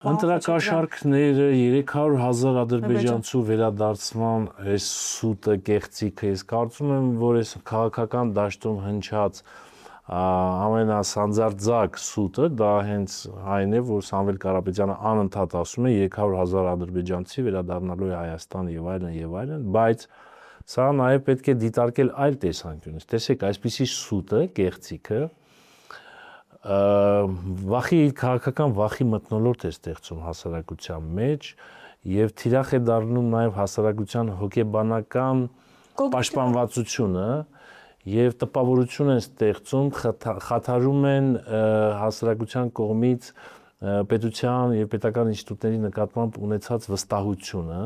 Ընտրակաշառքները 300,000 ադրբեջանցու վերադարձման այս սուտը կեղծիքը ես կարծում եմ, որ այս քաղաքական դաշտում հնչած ամենասանձարձակ սուտը դա հենց այն է, որ Սամվել Կարապետյանը անընդհատ ասում է 300,000 ադրբեջանցի վերադառնալու է Հայաստան եւ այլն, բայց սա նաեւ պետք է դիտարկել այլ տեսանկյունից։ Տեսեք, այսպիսի սուտը, կեղծիքը քաղաքական վախի մթնոլորտ է ստեղծում հասարակության մեջ եւ թիրախ է դառնում նաեւ հասարակության հոգեբանական պաշտպանվածությունը եւ տպավորություն են ստեղծում, խաթարում են հասարակության կողմից պետության եւ պետական ինստիտուտների նկատմամբ ունեցած վստահությունը,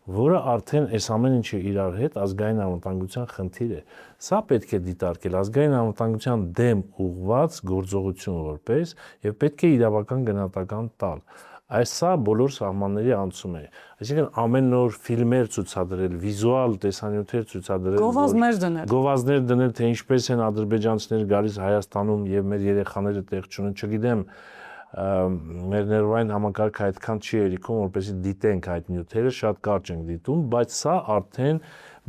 որը արդեն այս ամեն ինչը իրար հետ ազգային անվտանգության խնդիր է։ Սա պետք է դիտարկել ազգային անվտանգության դեմ ուղղված գործողություն որպես եւ պետք է իրավական գնահատական տալ։ Սա բոլոր սահմանների անցում է։ Այսինքն ամեն նոր ֆիլմեր ցուցադրել, վիզուալ տեսանյութեր ցուցադրել, գովազդներ դնել, թե ինչպես են ադրբեջանցիները գալիս Հայաստանում եւ մեր երեխաները տեղ չունեն, չգիտեմ, մեր ներվային համակարգը այդքան չի երիքում, որպեսզի դիտենք այդ նյութերը, շատ կարճ ենք դիտում, բայց սա արդեն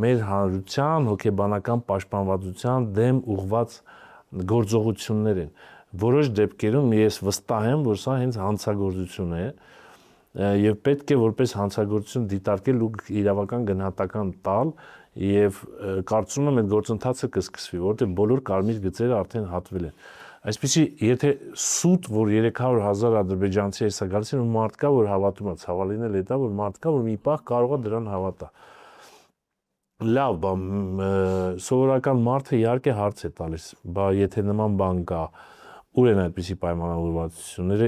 մեր հանրության հոգեբանական պաշտպանվածության դեմ ուղղված գործողություններ են։ Որոշ դեպքերում ես վստահ եմ, որ սա հենց հանցագործություն է եւ պետք է որպես հանցագործություն դիտարկել ու իրավական գնահատական տալ եւ կարծում եմ այդ գործընթացը կսկսվի, որովհետեւ բոլոր կարմիր գծերը արդեն հատվել են։ Այսպեսի եթե սուտ, որ 300,000 ադրբեջանցի է գալիս, ու մարդ կա, որ հավատում է, ցավալին էլ է դա, որ մարդ կա, որ մի պահ կարող է դրան հավատա։ Լավ, սովորական մարդը իհարկե հարց է տալիս, եթե նման բան կա, ուր են այդպիսի պայմանավորվածությունները,